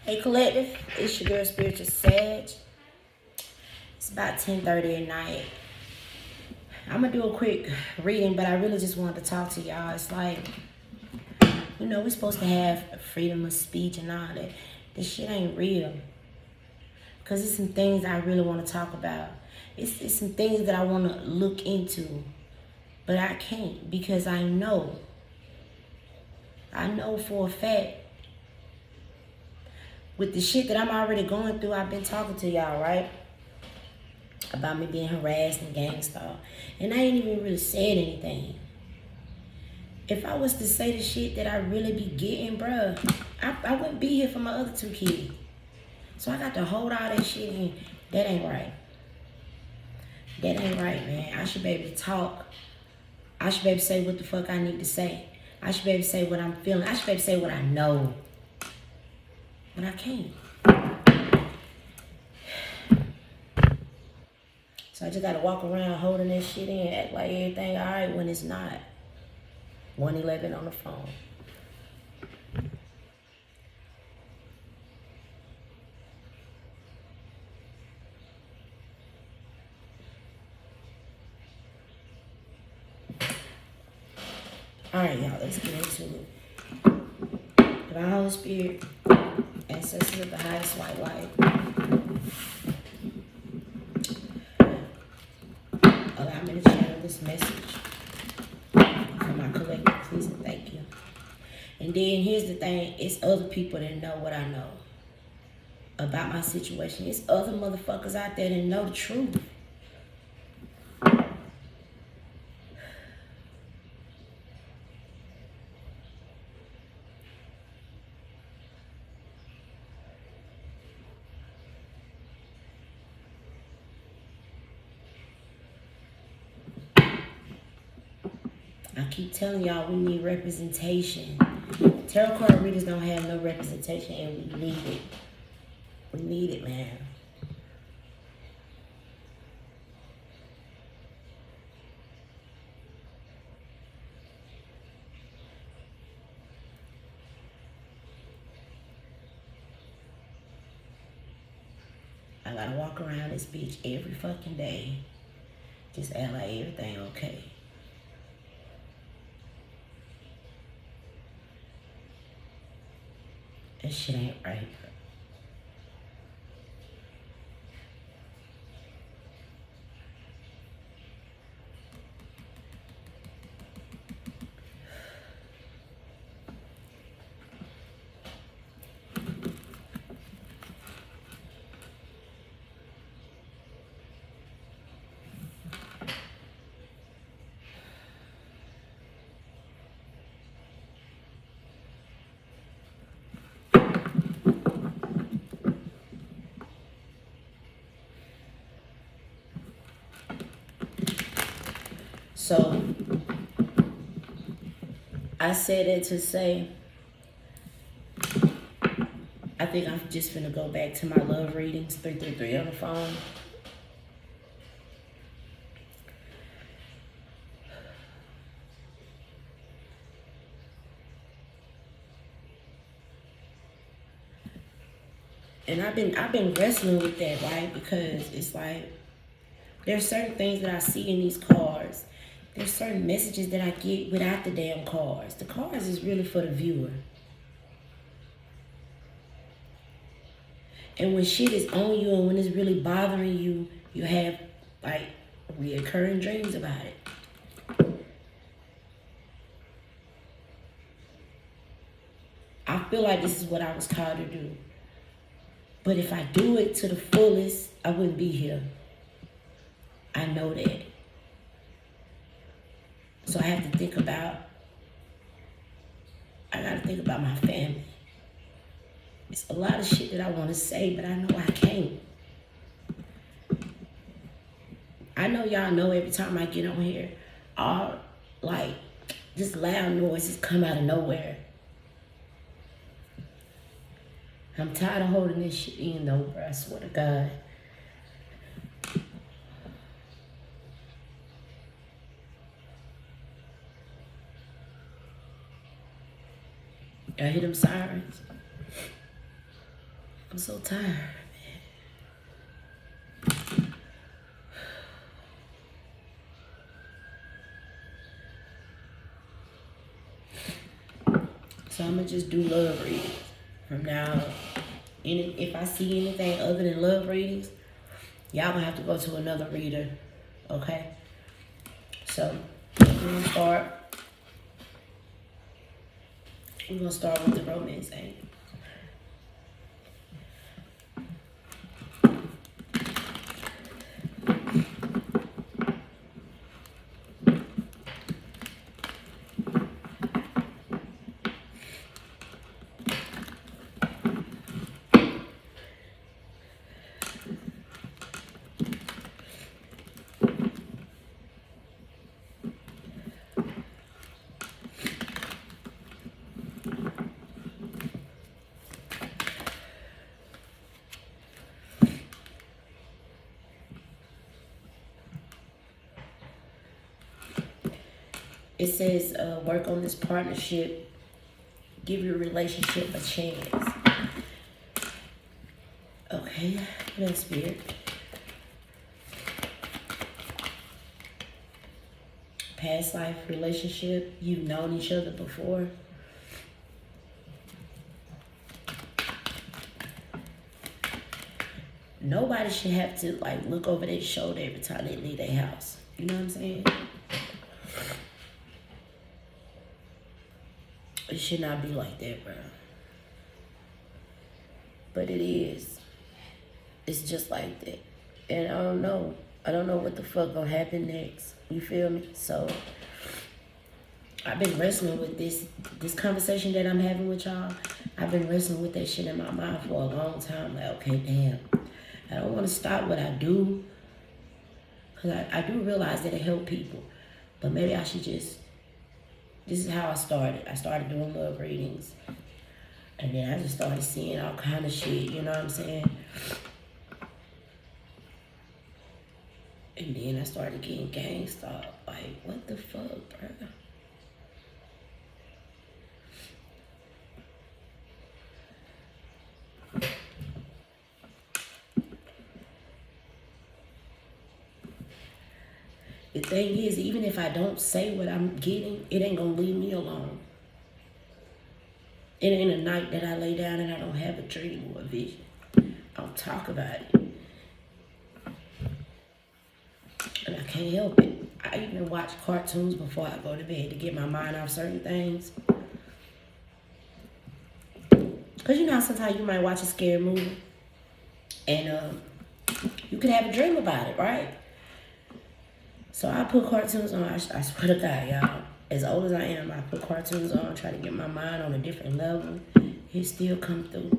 Hey collective, it's your girl Spiritual Sag. It's about 10:30 at night. I'm gonna do a quick reading, but I really just wanted to talk to y'all. It's like, we're supposed to have freedom of speech and all that. This shit ain't real. Cause it's some things I really want to talk about. It's some things that I want to look into, but I can't because I know for a fact with the shit that I'm already going through. I've been talking to y'all, right? About me being harassed and gang stalked. And I ain't even really said anything. If I was to say the shit that I really be getting, bruh, I wouldn't be here for my other two kids. So I got to hold all that shit in. That ain't right. That ain't right, man. I should be able to talk. I should be able to say what the fuck I need to say. I should be able to say what I'm feeling. I should be able to say what I know. But I can't. So I just gotta walk around holding that shit in, act like everything alright when it's not. 111 on the phone. Alright, y'all, let's get into it. Divine Holy Spirit, ancestors of the highest white light, allow me to channel this message for my collective, please and thank you. And then here's the thing, it's other people that know what I know about my situation. It's other motherfuckers out there that know the truth. I keep telling y'all we need representation. Tarot card readers don't have no representation and we need it. We need it, man. I gotta walk around this bitch every fucking day. Just act like everything okay. That shit ain't right, bro. So, I said it to say, I think I'm just gonna go back to my love readings, 333 on the phone. And I've been wrestling with that, right? Because it's like there's certain things that I see in these cards. There's certain messages that I get without the damn cards. The cards is really for the viewer. And when shit is on you and when it's really bothering you, you have like reoccurring dreams about it. I feel like this is what I was called to do. But if I do it to the fullest, I wouldn't be here. I know that. So I have to think about, I gotta think about my family. It's a lot of shit that I want to say, but I know I can't. I know y'all know every time I get on here, all like just loud noises come out of nowhere. I'm tired of holding this shit in though, bro. I swear to God. I hear them sirens. I'm so tired. So I'm gonna just do love readings from now on. And if I see anything other than love readings, y'all gonna have to go to another reader, okay? So we're gonna start. We're gonna start with the romance angle. It says, work on this partnership. Give your relationship a chance. Okay, what else, Spirit? Past life relationship. You've known each other before. Nobody should have to like look over their shoulder every time they leave their house. You know what I'm saying? It should not be like that, bro. But it is. It's just like that. And I don't know. I don't know what the fuck gonna happen next. You feel me? So I've been wrestling with this conversation that I'm having with y'all. I've been wrestling with that shit in my mind for a long time. Like, okay, damn. I don't want to stop what I do. Because I do realize that it helps people. But maybe I should just... This is how I started. I started doing love readings. And then I just started seeing all kind of shit. You know what I'm saying? And then I started getting gangsta. Like, what the fuck, bro? The thing is, even if I don't say what I'm getting, it ain't gonna leave me alone. It ain't a night that I lay down and I don't have a dream or a vision. I'll talk about it. And I can't help it. I even watch cartoons before I go to bed to get my mind off certain things. Because you know, sometimes you might watch a scary movie and you could have a dream about it, right? So I put cartoons on. I swear to God, y'all. As old as I am, I put cartoons on, try to get my mind on a different level. It still come through.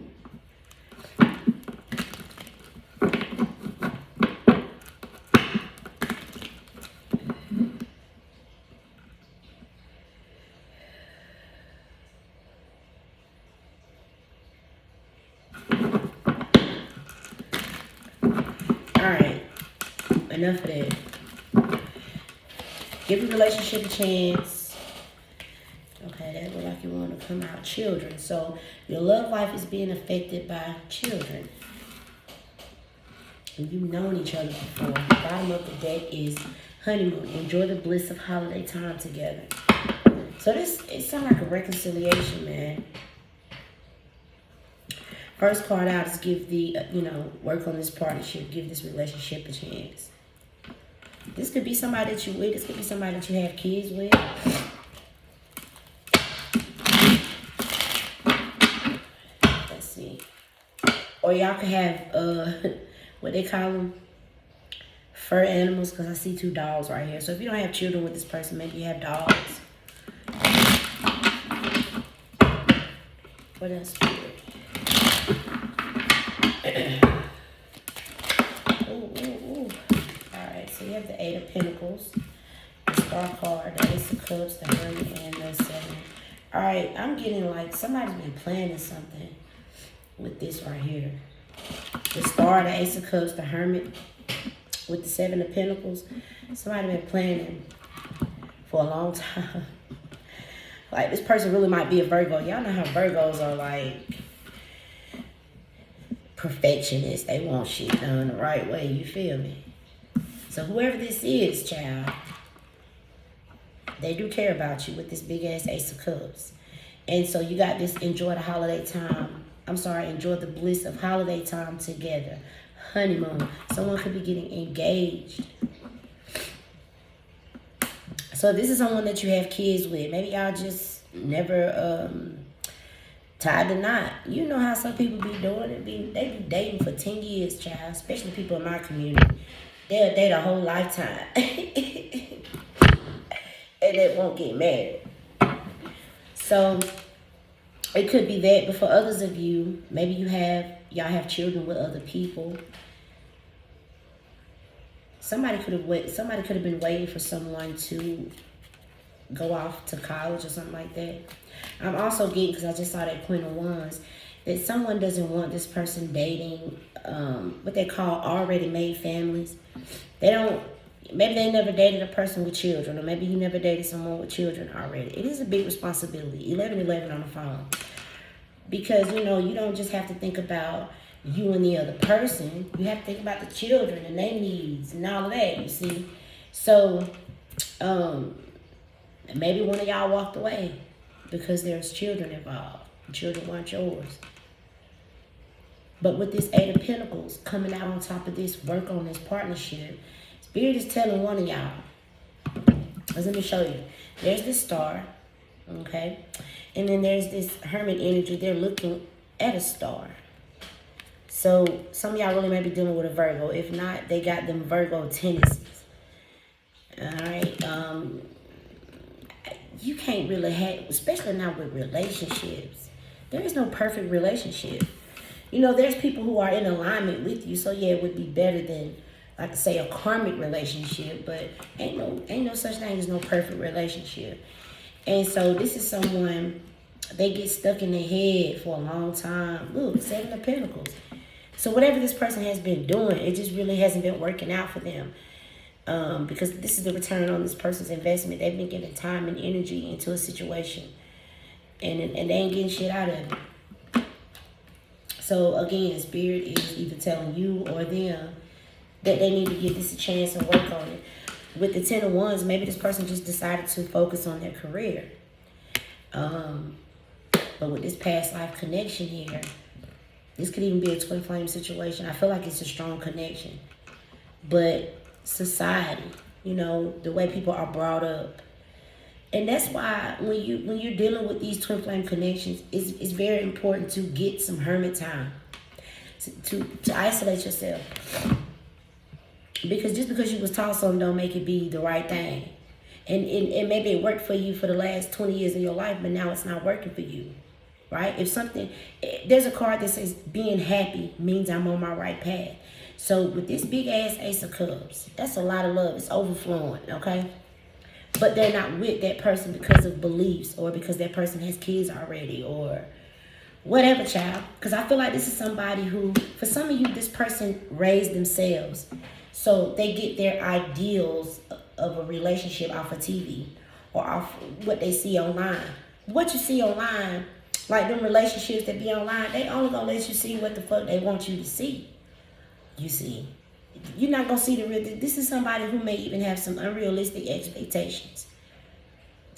Alright. Enough of that. Give your relationship a chance. Okay, that look like you want to come out. Children. So your love life is being affected by children. And you've known each other before. The bottom of the deck is honeymoon. Enjoy the bliss of holiday time together. So it sounds like a reconciliation, man. First card out is give the, work on this partnership. Give this relationship a chance. This could be somebody that you with. This could be somebody that you have kids with. Let's see. Or y'all could have, what they call them? Fur animals, because I see 2 dogs right here. So if you don't have children with this person, maybe you have dogs. What else? Ooh. Alright, so you have the 8 of Pentacles, the Star card, the Ace of Cups, the Hermit, and the 7. Alright, I'm getting like somebody's been planning something with this right here. The Star, the Ace of Cups, the Hermit, with the 7 of Pentacles. Somebody been planning for a long time. Like, this person really might be a Virgo. Y'all know how Virgos are like, perfectionists. They want shit done the right way. You feel me? So whoever this is, child, they do care about you with this big ass Ace of Cups. And so you got this enjoy the holiday time. I'm sorry, enjoy the bliss of holiday time together. Honeymoon. Someone could be getting engaged. So this is someone that you have kids with. Maybe y'all just never tied the knot. You know how some people be doing it. They be dating for 10 years, child. Especially people in my community. They'll date a whole lifetime. And they won't get married. So it could be that, but for others of you, maybe y'all have children with other people. Somebody could have been waiting for someone to go off to college or something like that. I'm also getting, because I just saw that Queen of Wands, that someone doesn't want this person dating what they call already made families. Maybe they never dated a person with children, or maybe you never dated someone with children already. It is a big responsibility. 1111 on the phone. Because, you don't just have to think about you and the other person. You have to think about the children and their needs and all of that, you see. So, maybe one of y'all walked away because there's children involved. The children weren't yours. But with this Eight of Pentacles coming out on top of this, work on this partnership, Spirit is telling one of y'all. Let me show you. There's this star, okay? And then there's this Hermit energy. They're looking at a star. So some of y'all really may be dealing with a Virgo. If not, they got them Virgo tendencies. All right? You can't really have, especially not with relationships. There is no perfect relationship. There's people who are in alignment with you. So yeah, it would be better than, like to say, a karmic relationship, but ain't no such thing as no perfect relationship. And so this is someone, they get stuck in their head for a long time. Look, Seven of Pentacles. So whatever this person has been doing, it just really hasn't been working out for them. Because this is the return on this person's investment. They've been giving time and energy into a situation, and they ain't getting shit out of it. So again, Spirit is either telling you or them that they need to give this a chance and work on it. With the Ten of Wands, maybe this person just decided to focus on their career. But with this past life connection here, this could even be a twin flame situation. I feel like it's a strong connection. But society, the way people are brought up. And that's why when you're dealing with these twin flame connections, it's very important to get some hermit time. To isolate yourself. Because just because you was taught something don't make it be the right thing. And maybe it worked for you for the last 20 years of your life, but now it's not working for you. Right? There's a card that says being happy means I'm on my right path. So with this big ass Ace of Cups, that's a lot of love. It's overflowing, okay? But they're not with that person because of beliefs or because that person has kids already or whatever, child. Because I feel like this is somebody who, for some of you, this person raised themselves. So they get their ideals of a relationship off of TV or off what they see online. What you see online, like them relationships that be online, they only gonna let you see what the fuck they want you to see. You see, you're not gonna see the real. This is somebody who may even have some unrealistic expectations.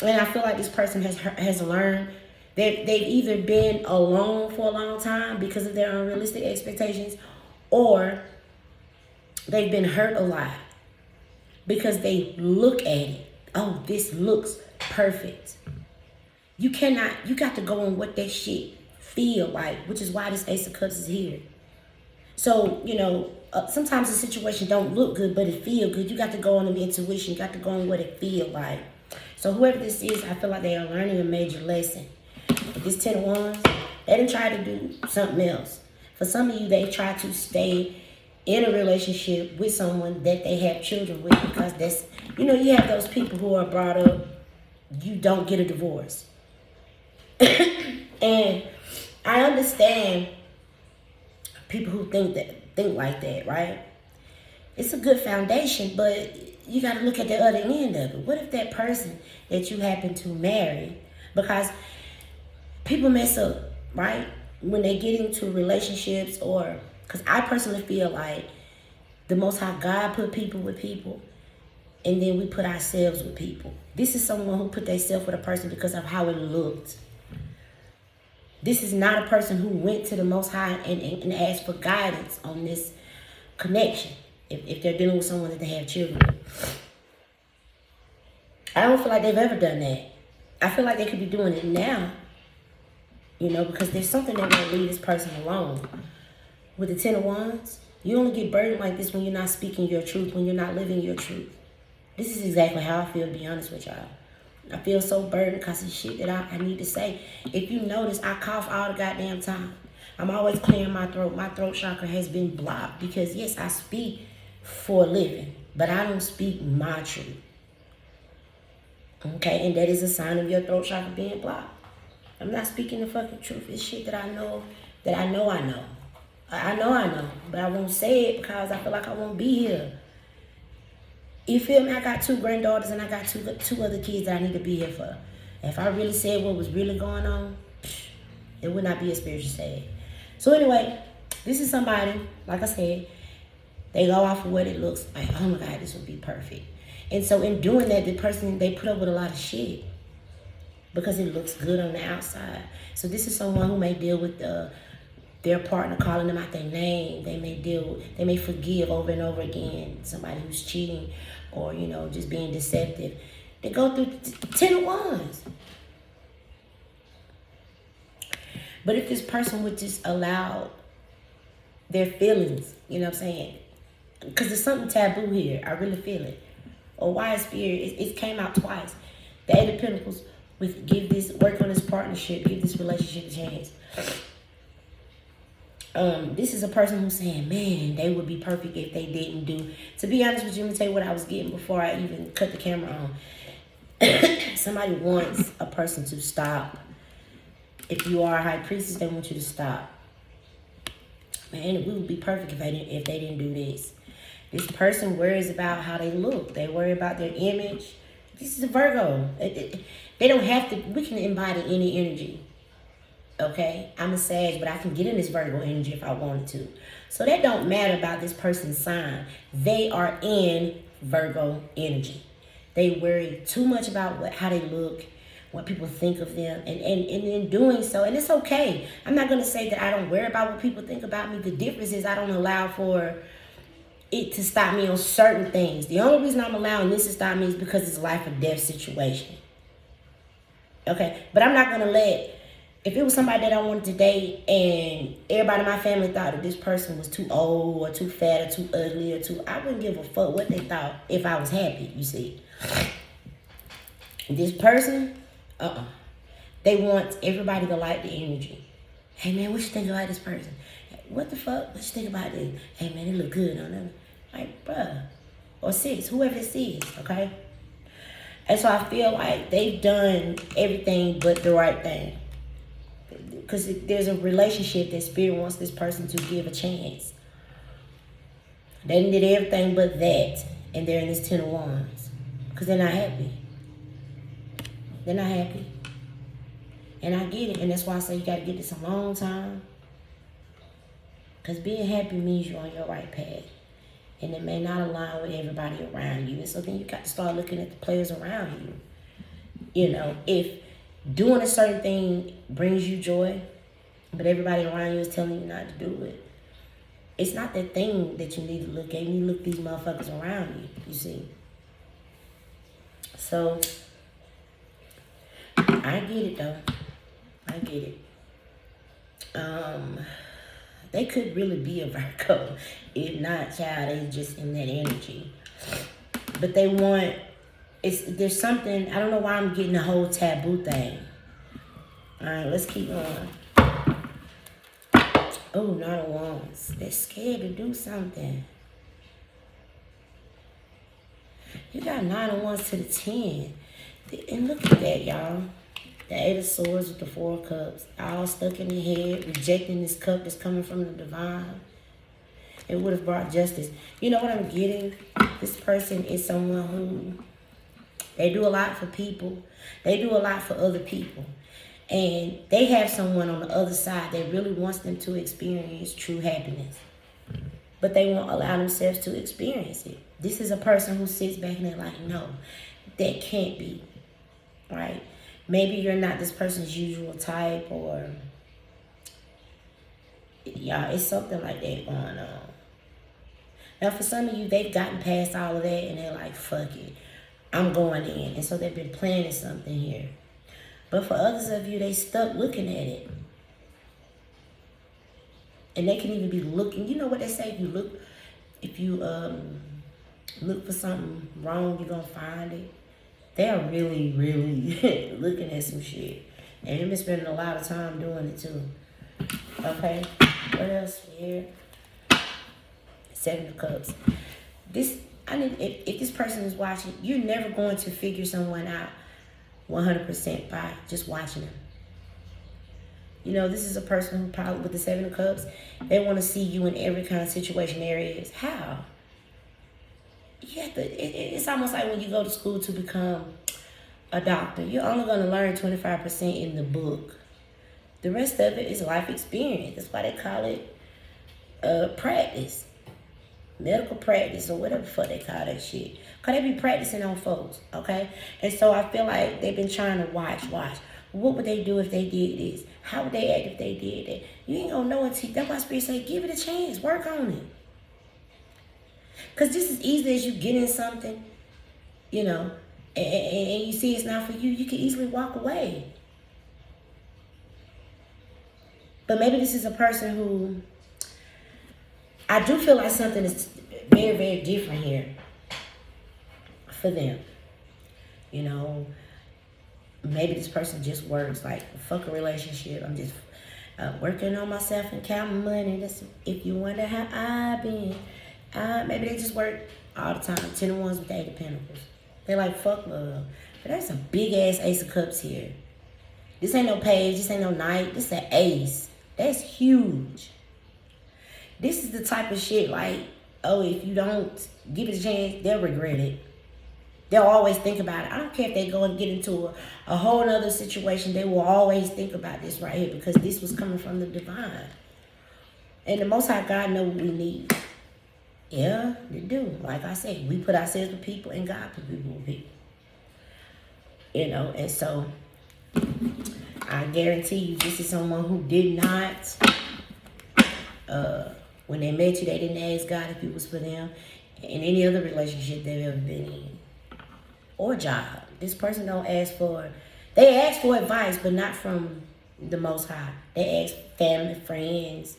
And I feel like this person has learned that they've either been alone for a long time because of their unrealistic expectations, or they've been hurt a lot because they look at it. Oh, this looks perfect. You got to go on what that shit feel like, which is why this Ace of Cups is here. So, sometimes the situation don't look good, but it feel good. You got to go on the intuition. You got to go on what it feel like. So whoever this is, I feel like they are learning a major lesson. With this Ten of Wands, they didn't try to do something else. For some of you, they try to stay in a relationship with someone that they have children with, because that's, you have those people who are brought up, you don't get a divorce. And I understand people who think like that, right? It's a good foundation, but you got to look at the other end of it. What if that person that you happen to marry, because people mess up, right? when they get into relationships, or because I personally feel like the Most High God put people with people, and then we put ourselves with people. This is someone who put themselves with a person because of how it looked. This is not a person who went to the Most High and asked for guidance on this connection. If they're dealing with someone that they have children with. I don't feel like they've ever done that. I feel like they could be doing it now. You know, because there's something that will leave this person alone. With the Ten of Wands, you only get burdened like this when you're not speaking your truth, when you're not living your truth. This is exactly how I feel, to be honest with y'all. I feel so burdened because of shit that I need to say. If you notice, I cough all the goddamn time. I'm always clearing my throat. My throat chakra has been blocked because, yes, I speak for a living, but I don't speak my truth. Okay, and that is a sign of your throat chakra being blocked. I'm not speaking the fucking truth. It's shit that I know, I know. I know, but I won't say it because I feel like I won't be here. You feel me? I got 2 granddaughters and I got two other kids that I need to be here for. If I really said what was really going on, it would not be a spiritual sad. So anyway, this is somebody, like I said, they go off of what it looks like. Oh my God, this would be perfect. And so in doing that, the person, they put up with a lot of shit because it looks good on the outside. So this is someone who may deal with their partner calling them out their name. They may forgive over and over again somebody who's cheating or, you know, just being deceptive. They go through 10 of Wands. But if this person would just allow their feelings, you know what I'm saying? Because there's something taboo here. I really feel it. Or wise spirit, it came out twice. The 8 of Pentacles with work on this partnership, give this relationship a chance. This is a person who's saying, man, they would be perfect if they didn't do. To be honest with you, let me tell you what I was getting before I even cut the camera on. Somebody wants a person to stop. If you are a high priestess, they want you to stop. Man, we would be perfect if they didn't do this. This person worries about how they look. They worry about their image. This is a Virgo. They don't have to. We can embody any energy. Okay, I'm a Sag, but I can get in this Virgo energy if I wanted to. So that don't matter about this person's sign. They are in Virgo energy. They worry too much about how they look, what people think of them, and in doing so, and it's okay. I'm not going to say that I don't worry about what people think about me. The difference is I don't allow for it to stop me on certain things. The only reason I'm allowing this to stop me is because it's a life or death situation. Okay, but I'm not going to let... If it was somebody that I wanted to date and everybody in my family thought that this person was too old or too fat or too ugly or too... I wouldn't give a fuck what they thought if I was happy, you see. This person, they want everybody to like the energy. Hey, man, what you think about this person? What the fuck? What you think about this? Hey, man, they look good on them. Like, bruh. Or sis, whoever this is, okay? And so I feel like they've done everything but the right thing. Because there's a relationship that Spirit wants this person to give a chance. They did everything but that. And they're in this 10 of Wands. Because they're not happy. They're not happy. And I get it. And that's why I say you got to get this a long time. Because being happy means you're on your right path. And it may not align with everybody around you. And so then you got to start looking at the players around you. You know, if doing a certain thing brings you joy, but everybody around you is telling you not to do it, it's not that thing that you need to look at. You need to look at these motherfuckers around you, you see. So, I get it, though. I get it. They could really be a Virgo. If not, child, they just in that energy. But they want... There's something... I don't know why I'm getting the whole taboo thing. Alright, let's keep on. Oh, Nine of Wands. They're scared to do something. You got 9 of Wands to the 10. And look at that, y'all. The 8 of Swords with the 4 of Cups. All stuck in the head. Rejecting this cup that's coming from the divine. It would have brought justice. You know what I'm getting? This person is someone who... They do a lot for people. They do a lot for other people. And they have someone on the other side that really wants them to experience true happiness. But they won't allow themselves to experience it. This is a person who sits back and they're like, no, that can't be. Right? Maybe you're not this person's usual type, or yeah, it's something like that going on. Now, for some of you, they've gotten past all of that and they're like, fuck it, I'm going in. And so they've been planning something here. But for others of you, they stuck looking at it. And they can even be looking. You know what they say? If you look for something wrong, you're gonna find it. They're really, really looking at some shit. And they've been spending a lot of time doing it too. Okay, what else here? Seven of Cups. If this person is watching, you're never going to figure someone out 100% by just watching them. You know, this is a person who probably, with the Seven of Cups, they want to see you in every kind of situation there is. How? You have to, it's almost like when you go to school to become a doctor. You're only going to learn 25% in the book. The rest of it is life experience. That's why they call it practice. Medical practice, or whatever the fuck they call that shit. Because they be practicing on folks, okay? And so I feel like they've been trying to watch. What would they do if they did this? How would they act if they did that? You ain't gonna know until, that's why Spirit say, give it a chance. Work on it. Because just as easily as you get in something, you know, and you see it's not for you, you can easily walk away. But maybe this is a person who, I do feel like something is very, very different here for them. You know, maybe this person just works like, fuck a relationship. I'm just working on myself and counting money. That's, if you wonder how I've been. Maybe they just work all the time. 10 of Wands with 8 of Pentacles. They're like, fuck love. But there's a big ass Ace of Cups here. This ain't no page. This ain't no knight. This is an ace. That's huge. This is the type of shit like, oh, if you don't give it a chance, they'll regret it. They'll always think about it. I don't care if they go and get into a whole other situation. They will always think about this right here because this was coming from the divine. And the Most High God knows what we need. Yeah, they do. Like I said, we put ourselves with people and God put people with people. You know, and so I guarantee you this is someone who did not, when they met you, they didn't ask God if it was for them in any other relationship they've ever been in. Or job. This person don't ask for, they ask for advice, but not from the Most High. They ask family, friends,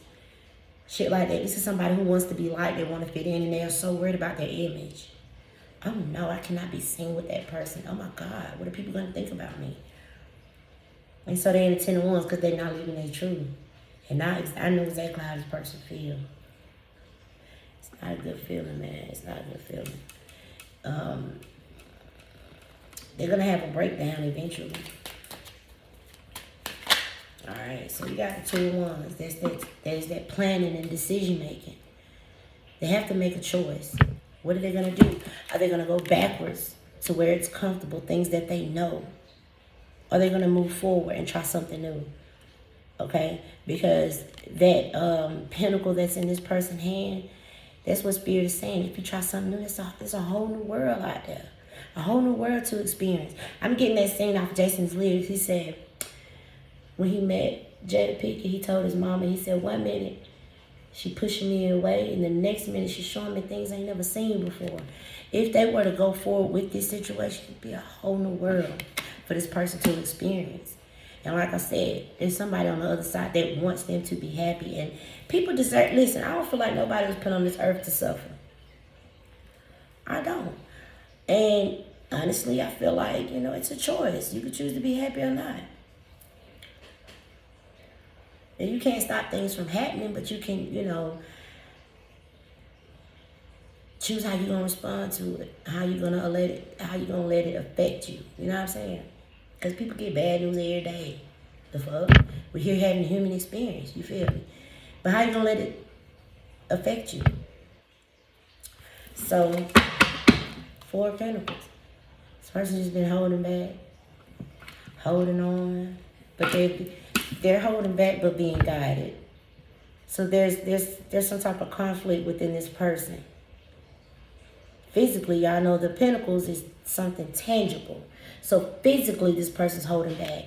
shit like that. This is somebody who wants to be liked, they want to fit in, and they are so worried about their image. Oh no, I cannot be seen with that person. Oh my God, what are people going to think about me? And so they're in the 10 of Wands because they're not living their truth. And now I know exactly how this person feels. It's not a good feeling, man. It's not a good feeling. They're going to have a breakdown eventually. All right, so you got the 2 of Wands. There's that planning and decision making. They have to make a choice. What are they going to do? Are they going to go backwards to where it's comfortable, things that they know? Are they going to move forward and try something new? Okay? Because that pentacle that's in this person's hand, that's what Spirit is saying. If you try something new, there's a whole new world out there. A whole new world to experience. I'm getting that scene off Jason's lyrics. He said, when he met Jada Pinkett, he told his mama, he said, 1 minute, she pushing me away, and the next minute, she's showing me things I ain't never seen before. If they were to go forward with this situation, it'd be a whole new world for this person to experience. And like I said, there's somebody on the other side that wants them to be happy. And people deserve, listen, I don't feel like nobody was put on this earth to suffer. I don't. And honestly, I feel like, you know, it's a choice. You can choose to be happy or not. And you can't stop things from happening, but you can, you know, choose how you're going to respond to it, how you're going to let it affect you. You know what I'm saying? Because people get bad news every day. The fuck? We're here having a human experience. You feel me? But how you going to let it affect you? So, 4 of Pentacles. This person just been holding back, holding on, but they're holding back but being guided. So there's some type of conflict within this person. Physically, y'all know the Pentacles is something tangible. So physically, this person's holding back.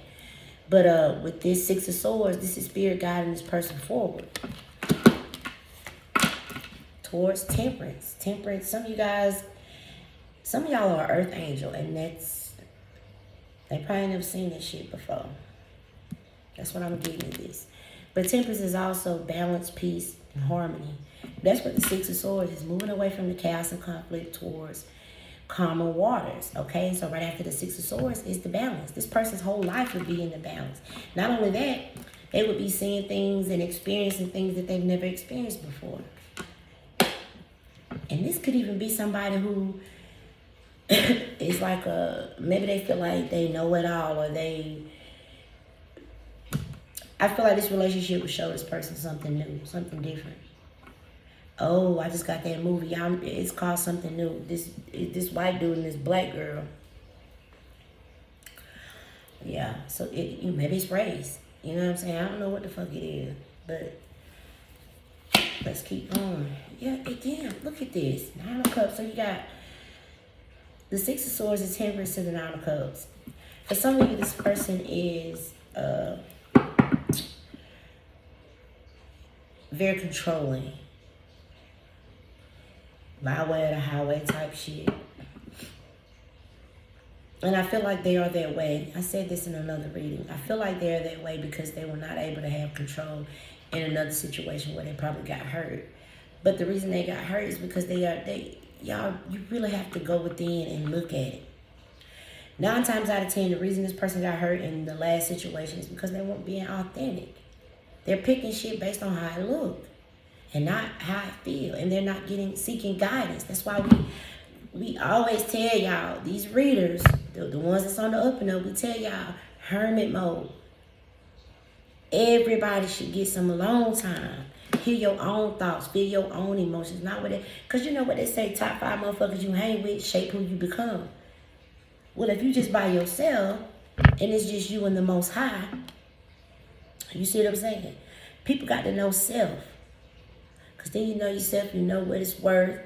But with this Six of Swords, this is Spirit guiding this person forward towards temperance. Temperance. Some of y'all are Earth Angel, and they probably never seen this shit before. That's what I'm getting at this. But temperance is also balance, peace, and harmony. That's what the Six of Swords is, moving away from the chaos and conflict towards calmer waters. Okay, so right after the Six of Swords is the balance. This person's whole life would be in the balance. Not only that, they would be seeing things and experiencing things that they've never experienced before. And this could even be somebody who is like maybe they feel like they know it all, or I feel like this relationship would show this person something new, something different. Oh, I just got that movie. It's called something new. This white dude and this black girl. Yeah, so maybe it's race. You know what I'm saying? I don't know what the fuck it is, but let's keep going. Yeah, again, look at this. Nine of Cups. So you got the Six of Swords is temperance to the Nine of Cups. For some of you, this person is very controlling. My way or the highway type shit. And I feel like they are that way. I said this in another reading. I feel like they're that way because they were not able to have control in another situation where they probably got hurt. But the reason they got hurt is because y'all, you really have to go within and look at it. 9 times out of 10, the reason this person got hurt in the last situation is because they weren't being authentic. They're picking shit based on how it look and not how I feel. And they're not seeking guidance. That's why we always tell y'all, these readers, the ones that's on the up and up, we tell y'all, hermit mode. Everybody should get some alone time. Hear your own thoughts, feel your own emotions. Not with it. Because you know what they say, top 5 motherfuckers you hang with shape who you become. Well, if you just by yourself, and it's just you and the Most High, you see what I'm saying? People got to know self. Because then you know yourself, you know what it's worth.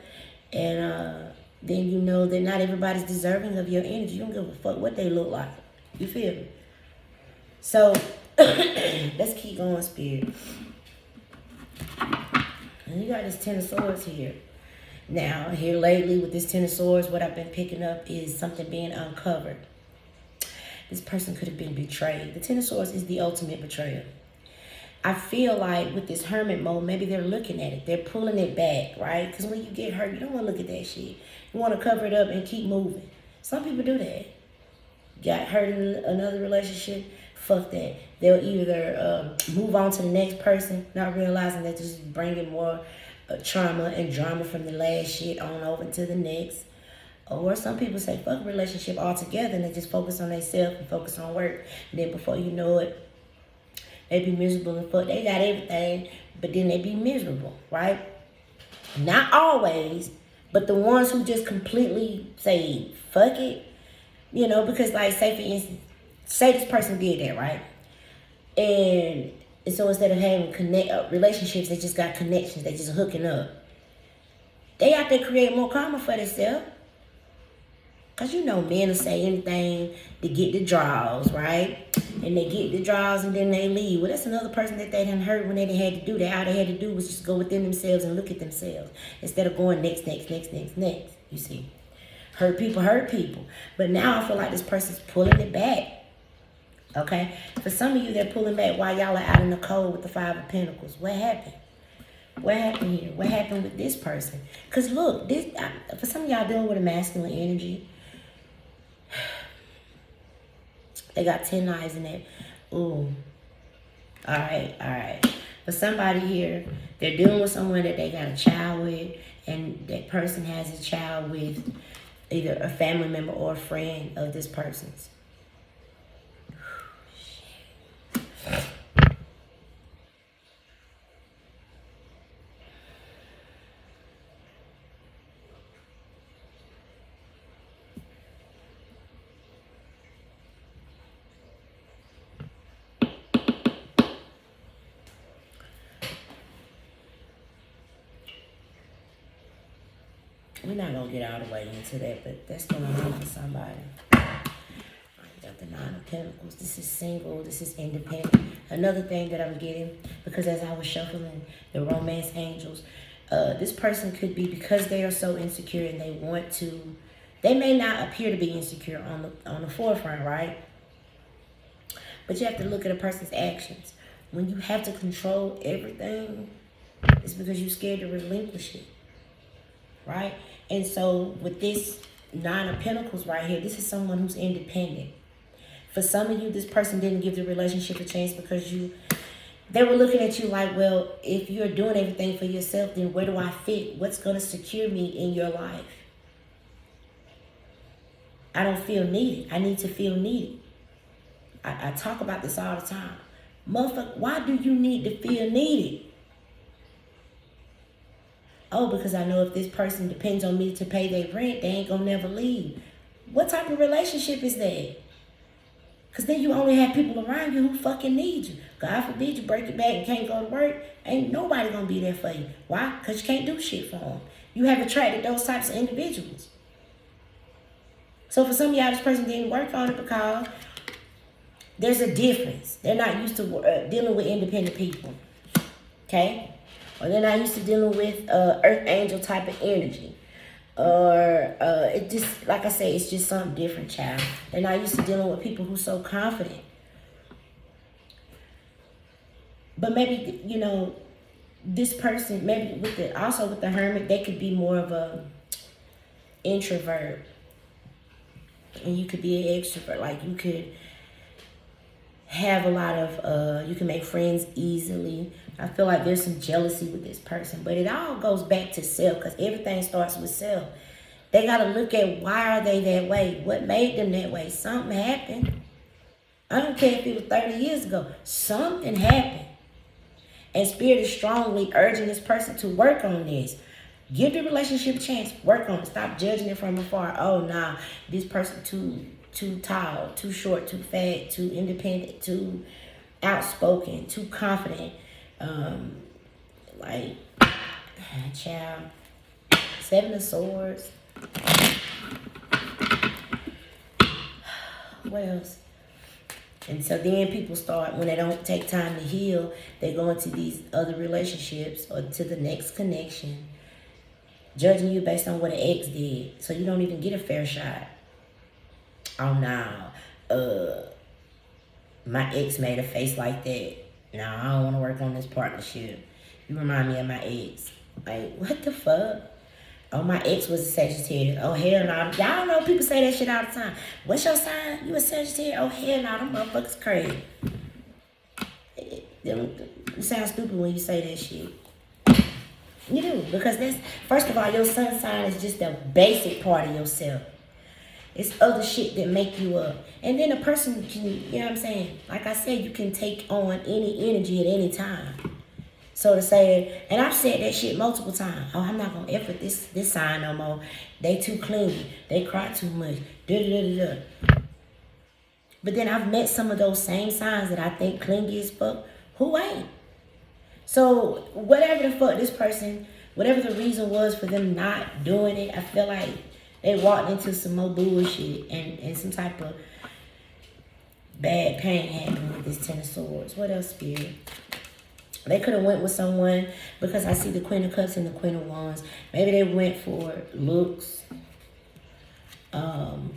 And then you know that not everybody's deserving of your energy. You don't give a fuck what they look like. You feel me? So, let's keep going, Spirit. And you got this Ten of Swords here. Now, here lately with this Ten of Swords, what I've been picking up is something being uncovered. This person could have been betrayed. The Ten of Swords is the ultimate betrayal. I feel like with this hermit mode, maybe they're looking at it. They're pulling it back, right? Because when you get hurt, you don't want to look at that shit. You want to cover it up and keep moving. Some people do that. Got hurt in another relationship, fuck that. They'll either move on to the next person, not realizing that this is bringing more trauma and drama from the last shit on over to the next. Or some people say, fuck relationship altogether, and they just focus on themselves and focus on work. And then before you know it, they be miserable and fuck. They got everything, but then they be miserable, right? Not always, but the ones who just completely say, fuck it, you know, because like, say for instance, say this person did that, right? And so instead of having relationships, they just got connections, they just hooking up. They out there create more karma for themselves. Because you know men will say anything to get the draws, right? And they get the draws and then they leave. Well, that's another person that they didn't hurt when they didn't have to do that. All they had to do was just go within themselves and look at themselves. Instead of going next. You see. Hurt people. But now I feel like this person's pulling it back. Okay? For some of you, they're pulling back while y'all are out in the cold with the 5 of Pentacles. What happened? What happened here? What happened with this person? Because look, for some of y'all dealing with a masculine energy, they got 10 knives in it. Ooh. All right. For somebody here, they're dealing with someone that they got a child with, and that person has a child with either a family member or a friend of this person's. We're not going to get all the way into that, but that's going on for somebody. Got the Nine of Pentacles. This is single. This is independent. Another thing that I'm getting, because as I was shuffling the romance angels, this person could be, because they are so insecure and they want to, they may not appear to be insecure on the forefront, right? But you have to look at a person's actions. When you have to control everything, it's because you're scared to relinquish it, right? And so with this Nine of Pentacles right here, this is someone who's independent. For some of you, this person didn't give the relationship a chance because they were looking at you like, well, if you're doing everything for yourself, then where do I fit? What's going to secure me in your life? I don't feel needed. I need to feel needed. I talk about this all the time. Motherfucker, why do you need to feel needed? Oh, because I know if this person depends on me to pay their rent, they ain't gonna never leave. What type of relationship is that? Because then you only have people around you who fucking need you. God forbid you break your back and can't go to work. Ain't nobody gonna be there for you. Why? Because you can't do shit for them. You have attracted those types of individuals. So for some of y'all, this person didn't work on it because there's a difference. They're not used to dealing with independent people. Okay? Or they're not used to dealing with earth angel type of energy. Or it just, like I say, it's just something different, child. They're not used to dealing with people who's so confident. But maybe, you know, this person, maybe with the Hermit, they could be more of a introvert. And you could be an extrovert. Like you could have a lot of, you can make friends easily. I feel like there's some jealousy with this person, but it all goes back to self, because everything starts with self. They got to look at, why are they that way? What made them that way? Something happened. I don't care if it was 30 years ago. Something happened. And Spirit is strongly urging this person to work on this. Give the relationship a chance. Work on it. Stop judging it from afar. Oh, nah, this person too tall, too short, too fat, too independent, too outspoken, too confident. Like, child, 7 of Swords. What else? And so then people start, when they don't take time to heal, they go into these other relationships or to the next connection, judging you based on what an ex did. So you don't even get a fair shot. Oh, no. My ex made a face like that. No, I don't want to work on this partnership. You remind me of my ex. Like, what the fuck? Oh, my ex was a Sagittarius. Oh, hell no. Y'all know people say that shit all the time. What's your sign? You a Sagittarius? Oh, hell no. Them motherfuckers crazy. You sound stupid when you say that shit. You do. Because that's, first of all, your sun sign is just the basic part of yourself. It's other shit that make you up. And then a person can, you know what I'm saying? Like I said, you can take on any energy at any time. So to say, and I've said that shit multiple times. Oh, I'm not going to F with this sign no more. They too clingy. They cry too much. Da-da-da-da-da. But then I've met some of those same signs that I think clingy as fuck, who ain't. So whatever the fuck this person, whatever the reason was for them not doing it, I feel like they walked into some more bullshit and some type of bad pain happening with this 10 of Swords. What else, Spirit? They could have went with someone, because I see the Queen of Cups and the Queen of Wands. Maybe they went for looks. And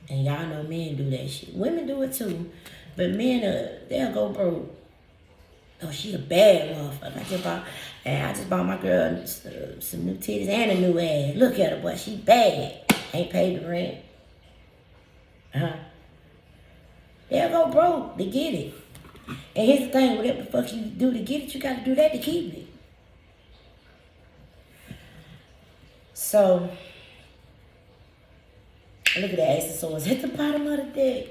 y'all know men do that shit. Women do it too. But men, they'll go broke. Oh, she a bad motherfucker. I just bought my girl some new titties and a new ass. Look at her, boy. She bad. Ain't paid the rent. They'll go broke to get it. And here's the thing. Whatever the fuck you do to get it, you got to do that to keep it. So, look at the Ace of Swords at the bottom of the deck.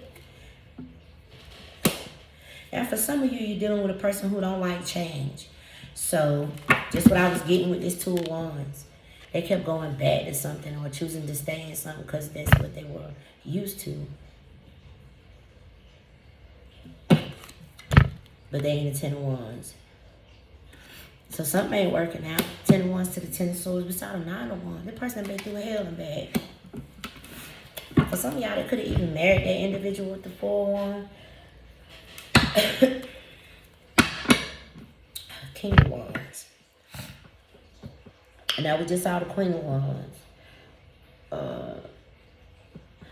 And for some of you, you're dealing with a person who don't like change. So, just what I was getting with this 2 of Wands. They kept going back to something or choosing to stay in something because that's what they were used to. But they ain't the 10 of Wands. So something ain't working out. 10 of Wands to the 10 of Swords beside a 9 of Wands. That person been through hell and back. For some of y'all, they could have even married that individual with the 4 of Wands. King of Wands. And now we just saw the Queen of Wands.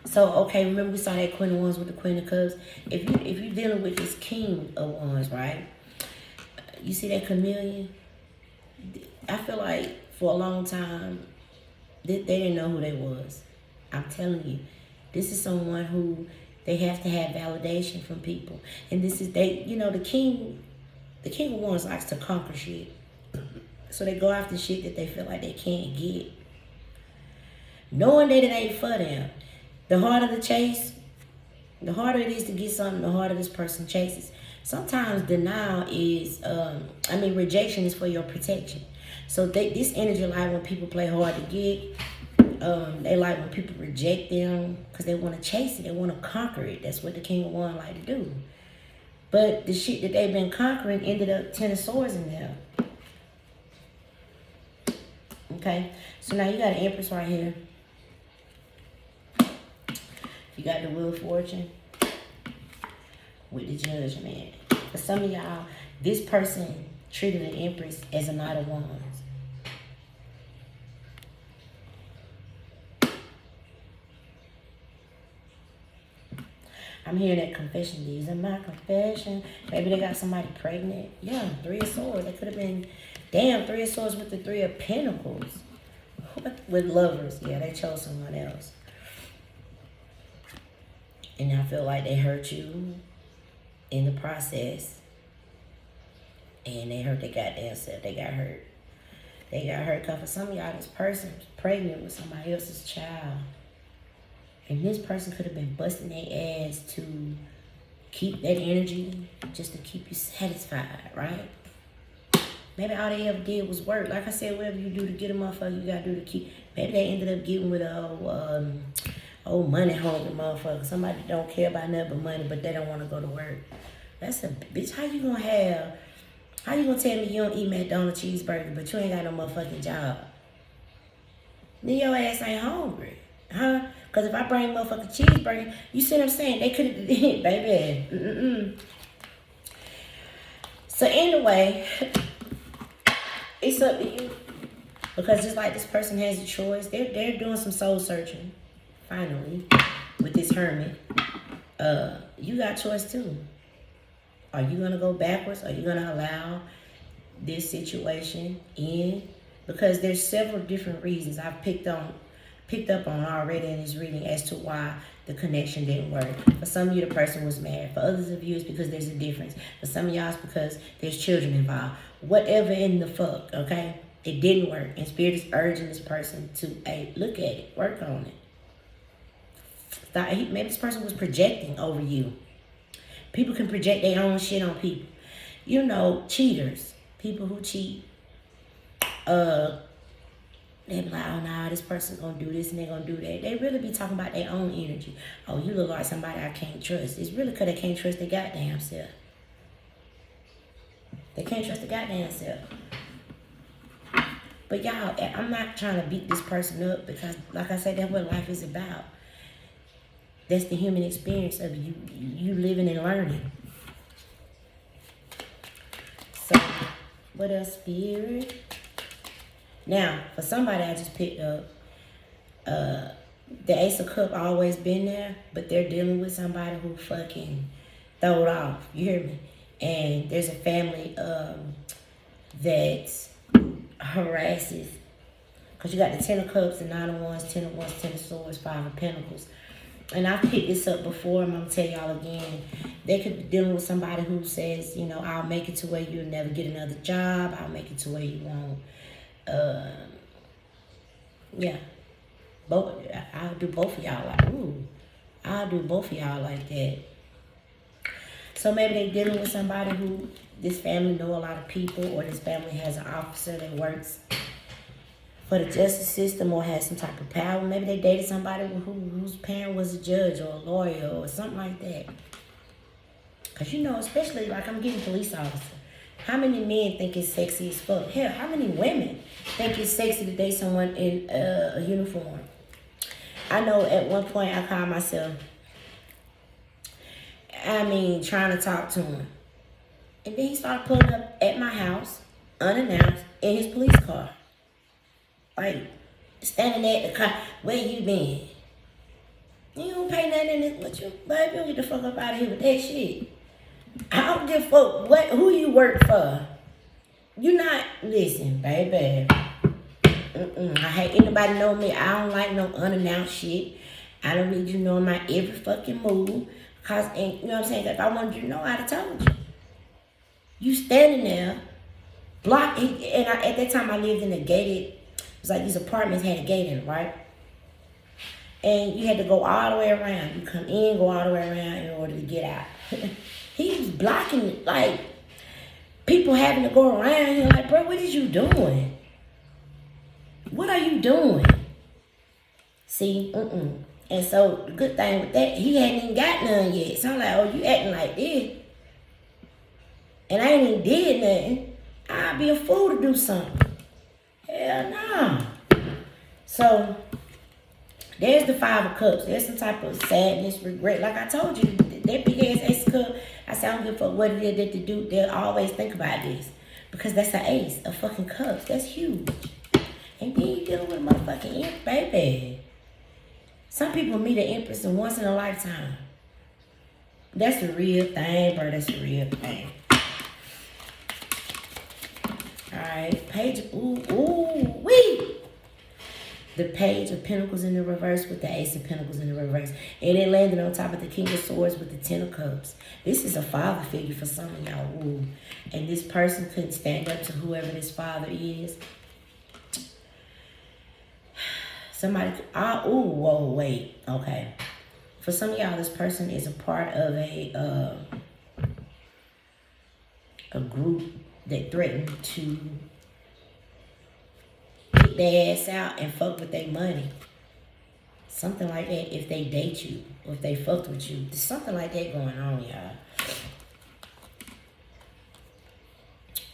So okay, remember we saw that Queen of Wands with the Queen of Cups. If you're dealing with this King of Wands, right? You see that chameleon? I feel like for a long time they didn't know who they was. I'm telling you, this is someone who they have to have validation from people, and this is the king. The King of Wands likes to conquer shit, so they go after shit that they feel like they can't get, knowing that it ain't for them. The harder the chase, the harder it is to get something, the harder this person chases. Sometimes denial is, rejection is for your protection. So this energy like when people play hard to get. They like when people reject them because they want to chase it. They want to conquer it. That's what the King of Wands like to do. But the shit that they've been conquering ended up 10 of Swords in there. Okay? So now you got an Empress right here. You got the Wheel of Fortune with the Judgment. For some of y'all, this person treated an Empress as a Knight of Wands. I'm hearing that confession. These are my confession. Maybe they got somebody pregnant. Yeah, 3 of Swords. They could have been, 3 of Swords with the 3 of Pentacles. With lovers. Yeah, they chose someone else. And I feel like they hurt you in the process. And they hurt their goddamn self. They got hurt. They got hurt because for some of y'all, this person was pregnant with somebody else's child. And this person could have been busting their ass to keep that energy, just to keep you satisfied, right? Maybe all they ever did was work. Like I said, whatever you do to get a motherfucker, you gotta do to keep. Maybe they ended up getting with a old money hungry motherfucker. Somebody don't care about nothing but money, but they don't want to go to work. That's a bitch. How you gonna tell me you don't eat McDonald's cheeseburger, but you ain't got no motherfucking job? Then your ass ain't hungry, huh? Because if I bring motherfucking cheeseburger, you see what I'm saying? They could have did, baby. So anyway, it's up to you. Because just like this person has a choice, they're doing some soul searching, finally, with this Hermit. You got choice too. Are you going to go backwards? Are you going to allow this situation in? Because there's several different reasons I've picked up on already in this reading as to why the connection didn't work. For some of you, the person was married. For others of you, it's because there's a difference. For some of y'all, it's because there's children involved. Whatever in the fuck, okay? It didn't work. And Spirit is urging this person to, hey, look at it. Work on it. Maybe this person was projecting over you. People can project their own shit on people. You know, cheaters. People who cheat. They be like, oh, nah, this person's going to do this and they're going to do that. They really be talking about their own energy. Oh, you look like somebody I can't trust. It's really because they can't trust their goddamn self. They can't trust their goddamn self. But y'all, I'm not trying to beat this person up because, like I said, that's what life is about. That's the human experience of you living and learning. So, what else, Spirit? Now, for somebody I just picked up, the Ace of Cups always been there, but they're dealing with somebody who fucking throwed off. You hear me? And there's a family that harasses. Because you got the 10 of Cups, the 9 of Wands, 10 of Wands, 10 of Swords, 5 of Pentacles. And I've picked this up before, and I'm going to tell y'all again. They could be dealing with somebody who says, you know, I'll make it to where you'll never get another job. I'll make it to where you won't. Yeah. I'll do both of y'all like, ooh. I'll do both of y'all like that. So maybe they're dealing with somebody who, this family know a lot of people, or this family has an officer that works for the justice system or has some type of power. Maybe they dated somebody whose parent was a judge or a lawyer or something like that. Because, you know, especially like I'm getting police officer. How many men think it's sexy as fuck? Hell, how many women think it's sexy to date someone in a uniform? I know at one point I called myself, trying to talk to him. And then he started pulling up at my house, unannounced, in his police car. Like, standing at the car, where you been? You don't pay nothing in this, but you, baby, don't get the fuck up out of here with that shit. I don't give a fuck who you work for. You not, listen, baby. I hate anybody know me. I don't like no unannounced shit. I don't need you knowing my every fucking move. Cause, and you know what I'm saying? If I wanted you to know, I'd have told you. You standing there, at that time I lived in a gated, it was like these apartments had a gate in it, right? And you had to go all the way around. You come in, go all the way around in order to get out. He was blocking, like, people having to go around here. Like, bro, what is you doing? What are you doing? See, And so, the good thing with that, he hadn't even got none yet. So I'm like, oh, you acting like this. And I ain't even did nothing. I'd be a fool to do something. Hell no. So, there's the Five of Cups. There's some type of sadness, regret. Like I told you, that big ass Ace of Cups, I said I don't give a fuck what it is that they do. They'll always think about this. Because that's an ace of fucking cups. That's huge. And then you dealing with a motherfucking imp, baby. Some people meet an empress once in a lifetime. That's a real thing, bro. That's a real thing. Alright, page, wee! The Page of Pentacles in the reverse with the Ace of Pentacles in the reverse. And it landed on top of the King of Swords with the Ten of Cups. This is a father figure for some of y'all. Ooh. And this person couldn't stand up to whoever this father is. Somebody, wait. Okay. For some of y'all, this person is a part of a group that threatened to kick their ass out and fuck with their money. Something like that if they date you or if they fucked with you. There's something like that going on, y'all.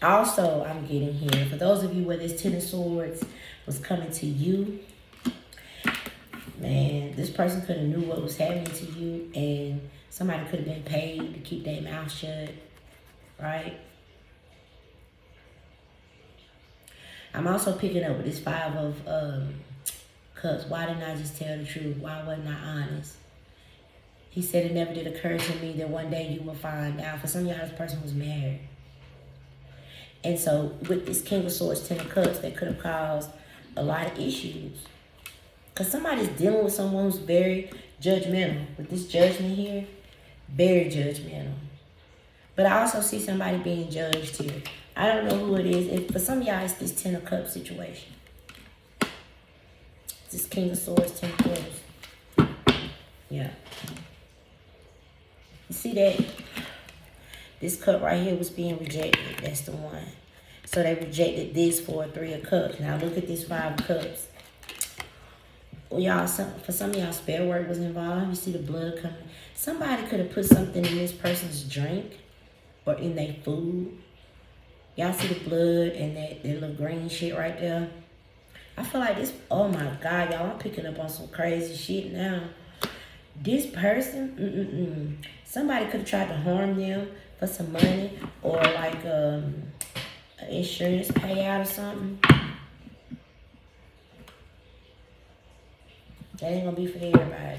Also, I'm getting here, for those of you where this Ten of Swords was coming to you, man, this person could have knew what was happening to you and somebody could have been paid to keep their mouth shut, right? I'm also picking up with this Five of Cups. Why didn't I just tell the truth? Why wasn't I honest? He said it never did occur to me that one day you will find out. For some of y'all, this person was married. And so with this King of Swords, Ten of Cups, that could have caused a lot of issues. Because somebody's dealing with someone who's very judgmental. With this judgment here, very judgmental. But I also see somebody being judged here. I don't know who it is. For some of y'all, it's this Ten of Cups situation. This King of Swords, Ten of Cups. Yeah. You see that? This cup right here was being rejected. That's the one. So they rejected this for a Three of Cups. Now look at this Five of Cups. Y'all, for some of y'all, spell work was involved. You see the blood coming. Somebody could have put something in this person's drink or in their food. Y'all see the blood and that little green shit right there? I feel like this, oh my God, y'all, I'm picking up on some crazy shit now. This person, somebody could have tried to harm them for some money or like an insurance payout or something. That ain't gonna be for everybody.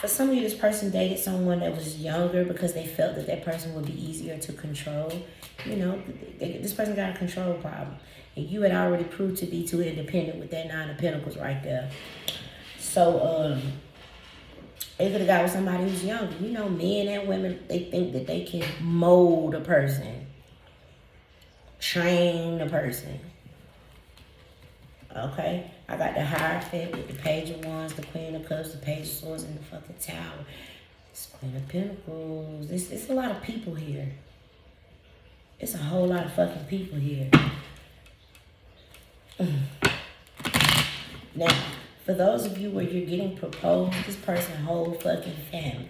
For some of you, this person dated someone that was younger because they felt that that person would be easier to control. You know, this person got a control problem. And you had already proved to be too independent with that Nine of Pentacles right there. So, they could have got with somebody who's younger. You know, men and women, they think that they can mold a person. Train a person. Okay? I got the Hierophant with the Page of Wands, the Queen of Cups, the Page of Swords, and the fucking Tower. It's Queen of Pentacles. It's a lot of people here. It's a whole lot of fucking people here. Now, for those of you where you're getting proposed, this person whole fucking family.